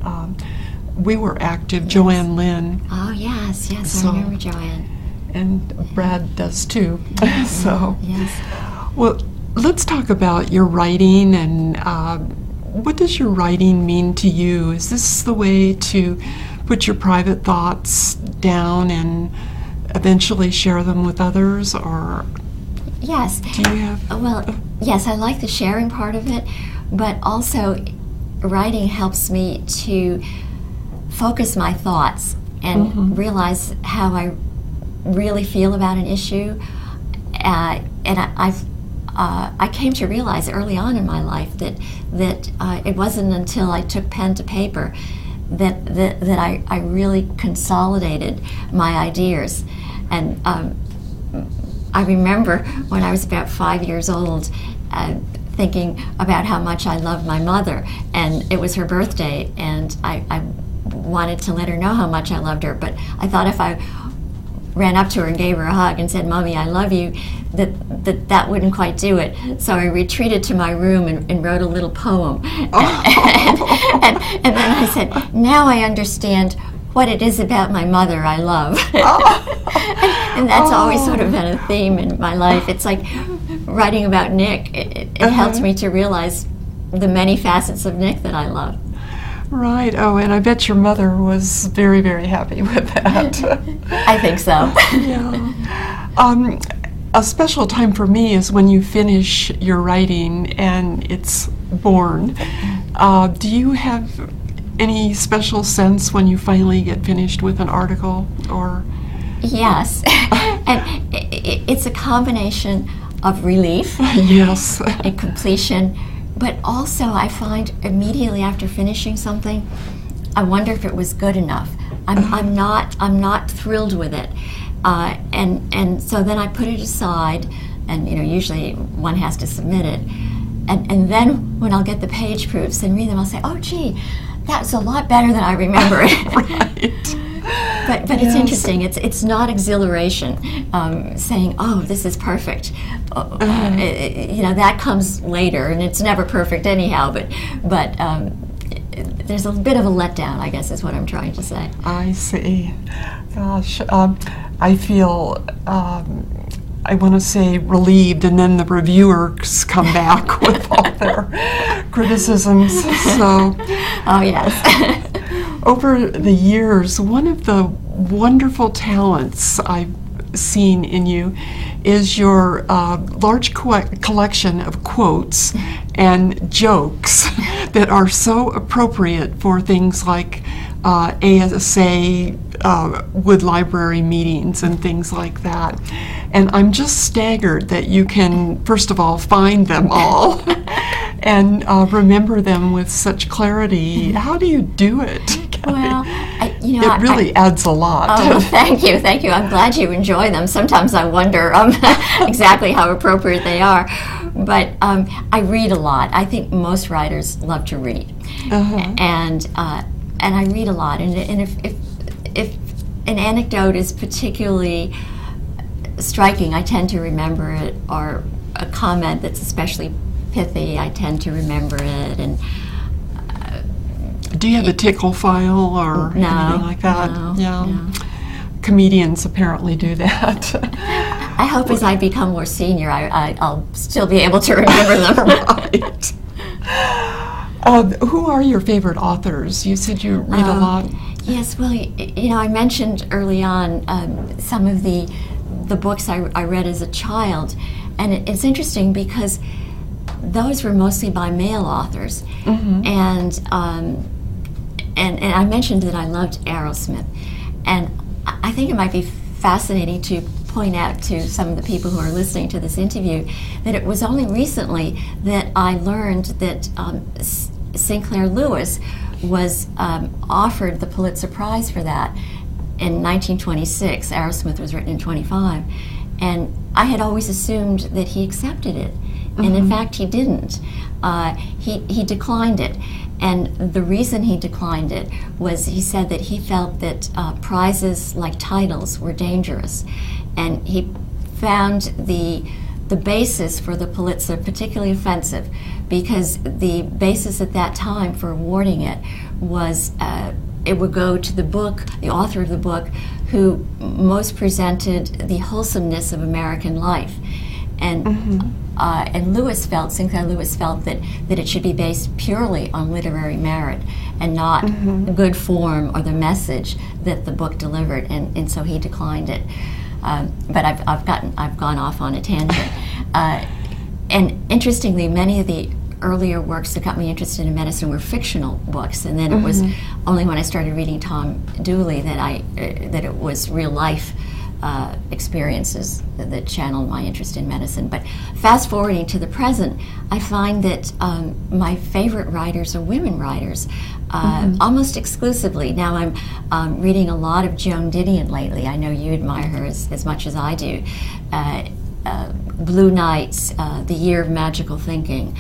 we were active, yes. Joanne Lynn. Oh yes, I remember Joanne. And Brad does too. So, yes. Well, let's talk about your writing, and what does your writing mean to you? Is this the way to put your private thoughts down and eventually share them with others, or yes? Do you have? Well, yes, I like the sharing part of it, but also writing helps me to focus my thoughts and realize how I really feel about an issue. And I came to realize early on in my life that it wasn't until I took pen to paper that I really consolidated my ideas. And I remember when I was about 5 years old thinking about how much I loved my mother, and it was her birthday, and I wanted to let her know how much I loved her, but I thought if I ran up to her and gave her a hug and said, "Mommy, I love you," that wouldn't quite do it. So I retreated to my room and wrote a little poem. Oh. and then I said, "Now I understand what it is about my mother I love." Oh. and that's always sort of been a theme in my life. It's like writing about Nick. It helps me to realize the many facets of Nick that I love. Right. Oh, and I bet your mother was very, very happy with that. I think so. Yeah. A special time for me is when you finish your writing and it's born. Do you have any special sense when you finally get finished with an article, or? Yes. And it's a combination of relief. Yes. And completion. But also, I find immediately after finishing something, I wonder if it was good enough. I'm not thrilled with it, and so then I put it aside, and usually one has to submit it, and then when I'll get the page proofs and read them, I'll say, "Oh, gee, that's a lot better than I remember it." Right. But yes. It's interesting. It's not exhilaration, saying, "Oh, this is perfect." That comes later, and it's never perfect anyhow. But there's a bit of a letdown, I guess, is what I'm trying to say. I see. Gosh, I feel I want to say relieved, and then the reviewers come back with all their criticisms. So, oh yes. over the years, one of the wonderful talents I've seen in you is your large collection of quotes and jokes that are so appropriate for things like ASA wood library meetings and things like that. And I'm just staggered that you can, first of all, find them all and remember them with such clarity. How do you do it, Kathy? Well, it really adds a lot. Oh, thank you. I'm glad you enjoy them. Sometimes I wonder exactly how appropriate they are. But I read a lot. I think most writers love to read. And I read a lot. And if an anecdote is particularly striking, I tend to remember it, or a comment that's especially pithy, I tend to remember it. And do you have a tickle file or anything like that? No. Comedians apparently do that. I hope as I become more senior, I'll still be able to remember them. Right. Who are your favorite authors? You said you read a lot. Yes, well, I mentioned early on some of the books I read as a child, and it's interesting because those were mostly by male authors, and I mentioned that I loved Aerosmith, and I think it might be fascinating to point out to some of the people who are listening to this interview that it was only recently that I learned that Sinclair Lewis was offered the Pulitzer Prize for that in 1926. Aerosmith was written in 25, and I had always assumed that he accepted it, and in fact he didn't. He declined it, and the reason he declined it was he said that he felt that prizes like titles were dangerous, and he found the basis for the Pulitzer particularly offensive, because the basis at that time for awarding it was it would go to the author of the book, who most presented the wholesomeness of American life. And Sinclair Lewis felt that it should be based purely on literary merit and not good form or the message that the book delivered, and so he declined it. But I've gone off on a tangent. And interestingly, many of the earlier works that got me interested in medicine were fictional books, and then it was only when I started reading Tom Dooley that it was real life experiences that channeled my interest in medicine. But fast forwarding to the present, I find that my favorite writers are women writers, almost exclusively. Now I'm reading a lot of Joan Didion lately. I know you admire her as much as I do. Blue Nights, The Year of Magical Thinking,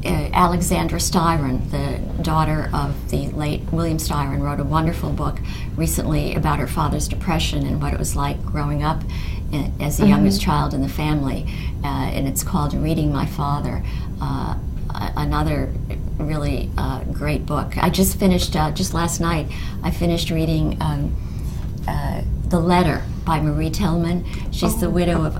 Alexandra Styron, the daughter of the late William Styron, wrote a wonderful book recently about her father's depression and what it was like growing up as the youngest child in the family, and it's called Reading My Father. Another really great book. I just finished, just last night, I finished reading The Letter by Marie Tillman. She's the widow of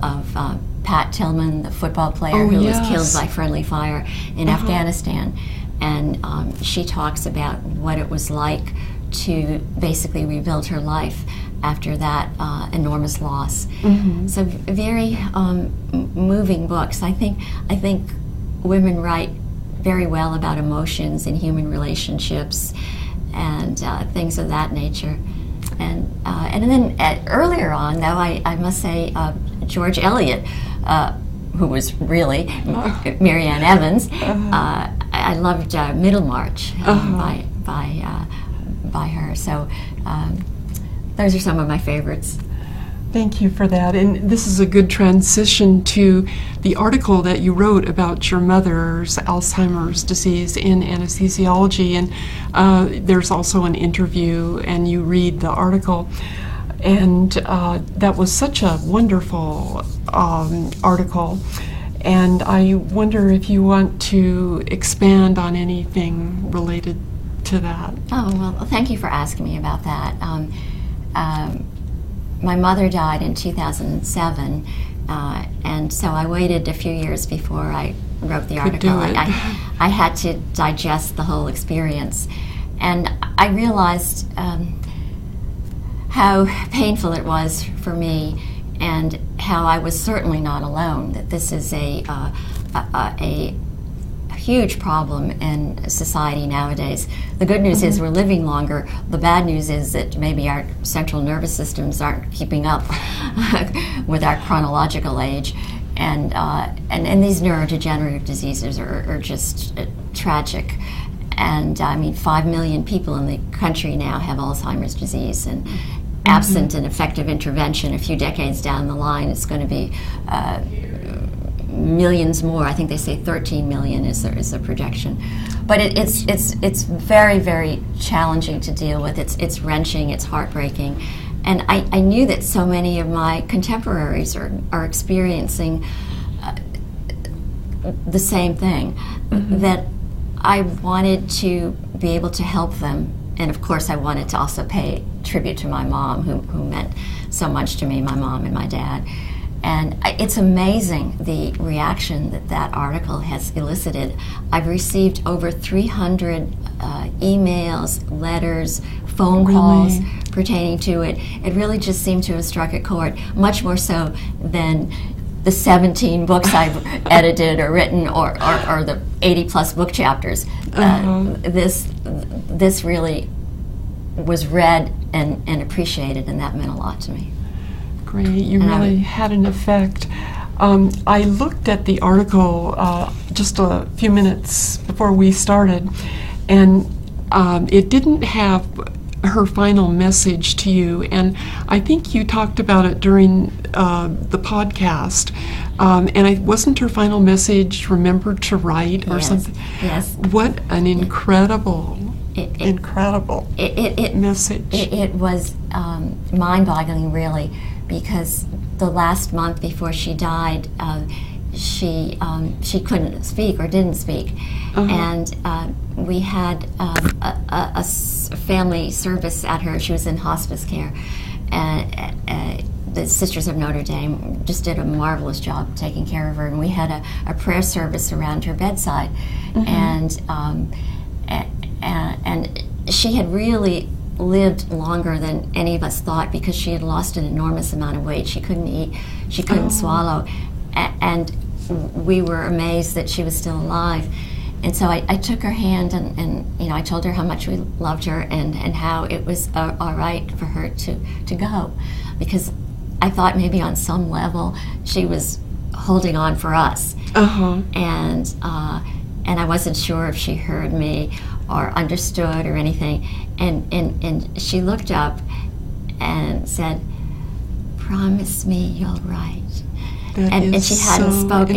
Pat Tillman, the football player who was killed by friendly fire in Afghanistan. And she talks about what it was like to basically rebuild her life after that enormous loss. So very moving books. I think women write very well about emotions and human relationships and things of that nature. And then earlier on, though, I must say George Eliot, who was really Marianne Evans. I loved Middlemarch by her. So those are some of my favorites. Thank you for that. And this is a good transition to the article that you wrote about your mother's Alzheimer's disease in Anesthesiology. And there's also an interview, and you read the article. And that was such a wonderful article. And I wonder if you want to expand on anything related to that. Oh, well, thank you for asking me about that. my mother died in 2007, and so I waited a few years before I wrote the article. I had to digest the whole experience, and I realized how painful it was for me, and how I was certainly not alone. That this is a huge problem in society nowadays. The good news is we're living longer. The bad news is that maybe our central nervous systems aren't keeping up with our chronological age, and these neurodegenerative diseases are just tragic. And I mean, 5 million people in the country now have Alzheimer's disease, and absent an effective intervention, a few decades down the line, it's going to be millions more. I think they say 13 million is a projection. But it's very, very challenging to deal with. It's wrenching, it's heartbreaking. And I knew that so many of my contemporaries are experiencing the same thing, that I wanted to be able to help them. And of course I wanted to also pay tribute to my mom, who meant so much to me, my mom and my dad. And it's amazing the reaction that article has elicited. I've received over 300 emails, letters, phone calls pertaining to it. It really just seemed to have struck a chord, much more so than the 17 books I've edited or written, or the 80-plus book chapters. This really was read and appreciated, and that meant a lot to me. Great, you really had an effect. I looked at the article just a few minutes before we started, and it didn't have her final message to you, and I think you talked about it during the podcast, and wasn't her final message "remember to write" or something? Yes. What an incredible message. It was mind-boggling, really, because the last month before she died, she couldn't speak or didn't speak, and we had a family service at her. She was in hospice care, and the Sisters of Notre Dame just did a marvelous job taking care of her, and we had a prayer service around her bedside, and she had really lived longer than any of us thought, because she had lost an enormous amount of weight. She couldn't eat, she couldn't swallow, and we were amazed that she was still alive. And so I took her hand, and I told her how much we loved her, and how it was all right for her to go, because I thought maybe on some level she was holding on for us. And I wasn't sure if she heard me or understood or anything, and she looked up and said, "Promise me you'll write." And she hadn't spoken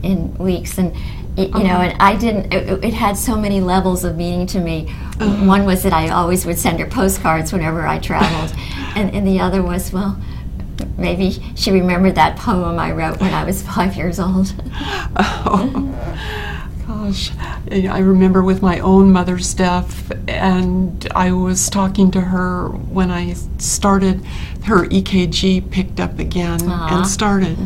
in weeks, and and I didn't. It had so many levels of meaning to me. One was that I always would send her postcards whenever I traveled, and the other was, well, maybe she remembered that poem I wrote when I was 5 years old. Gosh, I remember with my own mother's death, and I was talking to her when I started, her EKG picked up again and started.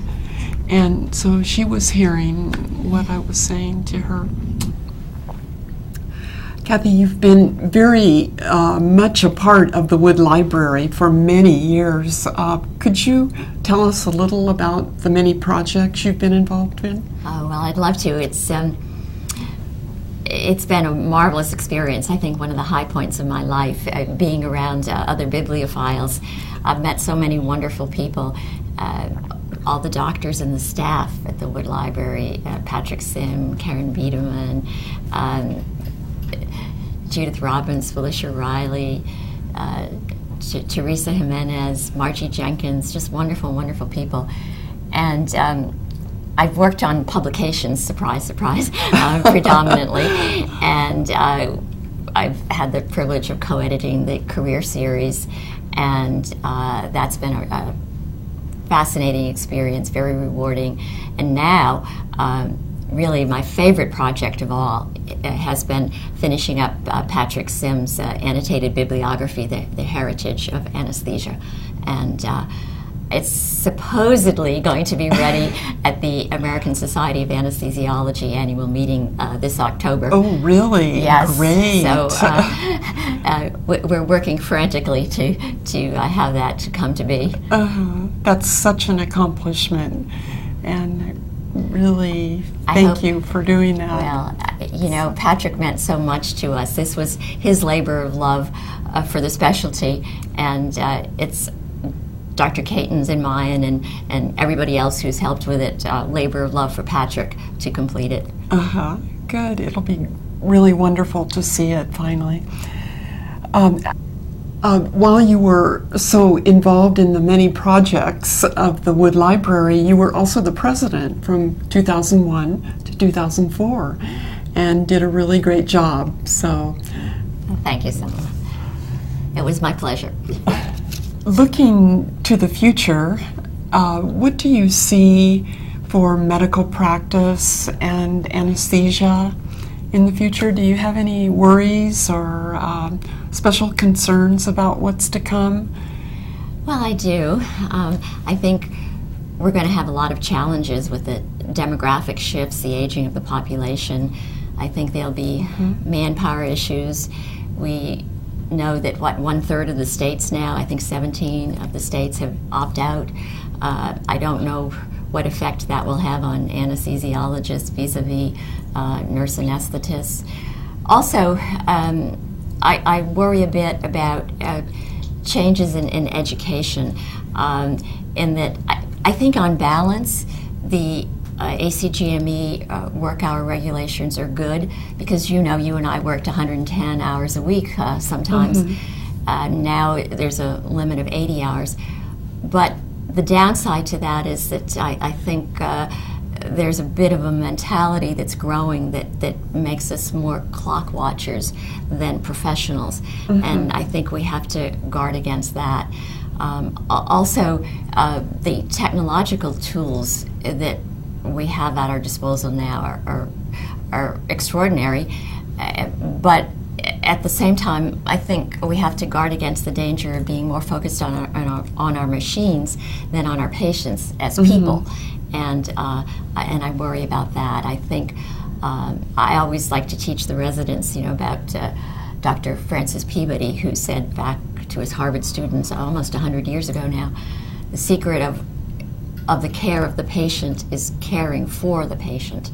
And so she was hearing what I was saying to her. Kathy, you've been very much a part of the Wood Library for many years. Could you tell us a little about the many projects you've been involved in? Oh, well, I'd love to. It's been a marvelous experience. I think one of the high points of my life, being around other bibliophiles. I've met so many wonderful people. All the doctors and the staff at the Wood Library, Patrick Sim, Karen Biederman, Judith Robbins, Felicia Riley, Teresa Jimenez, Margie Jenkins, just wonderful, wonderful people. And I've worked on publications, surprise, surprise, predominantly, and I've had the privilege of co-editing the Career Series, and that's been a fascinating experience, very rewarding. And now, really my favorite project of all has been finishing up Patrick Sim's annotated bibliography, The Heritage of Anesthesia. and it's supposedly going to be ready at the American Society of Anesthesiology annual meeting this October. Oh, really? Yes. Great. So we're working frantically to have that to come to be. That's such an accomplishment, and really thank you for doing that. Well, Patrick meant so much to us. This was his labor of love for the specialty, and it's Dr. Caton's and mine and everybody else who's helped with it, labor of love for Patrick to complete it. Good. It'll be really wonderful to see it finally. While you were so involved in the many projects of the Wood Library, you were also the president from 2001 to 2004 and did a really great job. So, thank you so much. It was my pleasure. Looking to the future, what do you see for medical practice and anesthesia in the future? Do you have any worries or special concerns about what's to come? Well, I do. I think we're going to have a lot of challenges with the demographic shifts, the aging of the population. I think there'll be manpower issues. We know that 1/3 of the states now, I think 17 of the states have opted out. I don't know what effect that will have on anesthesiologists vis-a-vis nurse anesthetists. Also, I worry a bit about changes in education, in that I think on balance the ACGME work hour regulations are good because you and I worked 110 hours a week sometimes. Now there's a limit of 80 hours. But the downside to that is that I think there's a bit of a mentality that's growing that makes us more clock watchers than professionals. And I think we have to guard against that. Also, the technological tools that we have at our disposal now are extraordinary, but at the same time, I think we have to guard against the danger of being more focused on our machines than on our patients as people, and I worry about that. I think I always like to teach the residents, about Dr. Francis Peabody, who said back to his Harvard students almost 100 years ago now, the secret of the care of the patient is caring for the patient.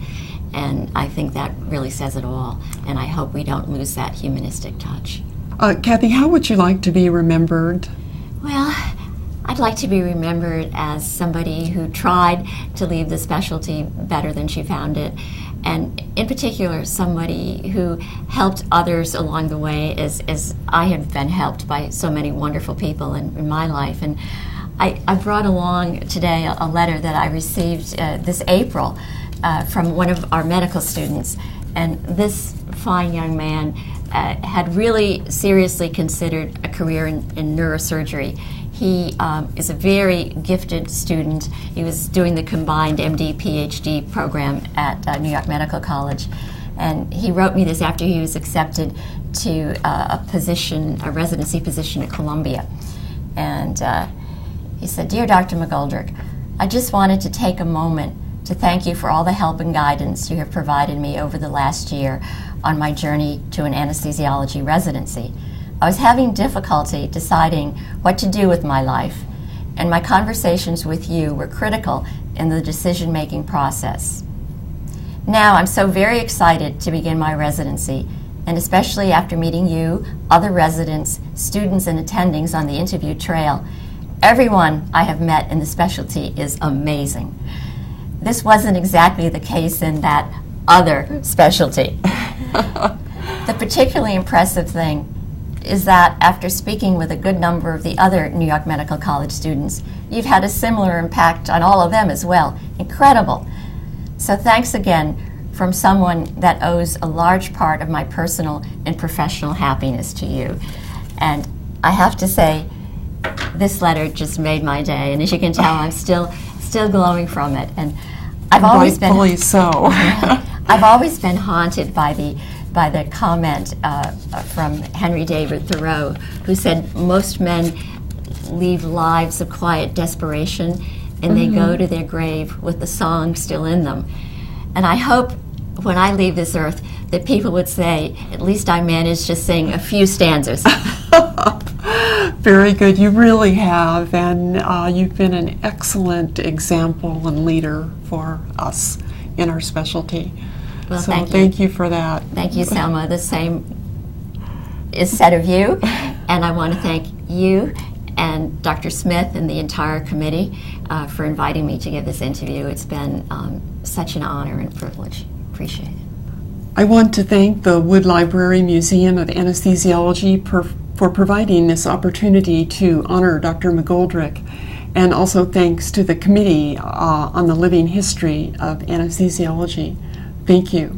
And I think that really says it all. And I hope we don't lose that humanistic touch. Kathy, how would you like to be remembered? Well, I'd like to be remembered as somebody who tried to leave the specialty better than she found it. And in particular, somebody who helped others along the way as I have been helped by so many wonderful people in my life. And I brought along today a letter that I received this April from one of our medical students. And this fine young man had really seriously considered a career in neurosurgery. He is a very gifted student. He was doing the combined MD, PhD program at New York Medical College. And he wrote me this after he was accepted to a residency position at Columbia. And he said, "Dear Dr. McGoldrick, I just wanted to take a moment to thank you for all the help and guidance you have provided me over the last year on my journey to an anesthesiology residency. I was having difficulty deciding what to do with my life, and my conversations with you were critical in the decision-making process. Now I'm so very excited to begin my residency, and especially after meeting you, other residents, students, and attendings on the interview trail. Everyone I have met in the specialty is amazing. This wasn't exactly the case in that other specialty. The particularly impressive thing is that after speaking with a good number of the other New York Medical College students, you've had a similar impact on all of them as well. Incredible. So thanks again from someone that owes a large part of my personal and professional happiness to you." And I have to say, this letter just made my day, and as you can tell, I'm still glowing from it. And I've always been rightfully so. I've always been haunted by the comment from Henry David Thoreau, who said most men leave lives of quiet desperation, and they go to their grave with the song still in them. And I hope when I leave this earth that people would say, at least I managed to sing a few stanzas. Very good. You really have, and you've been an excellent example and leader for us in our specialty. Well, so thank you for that. Thank you, Selma. The same is said of you, and I want to thank you and Dr. Smith and the entire committee for inviting me to give this interview. It's been such an honor and privilege. Appreciate it. I want to thank the Wood Library Museum of Anesthesiology for providing this opportunity to honor Dr. McGoldrick, and also thanks to the Committee on the Living History of Anesthesiology. Thank you.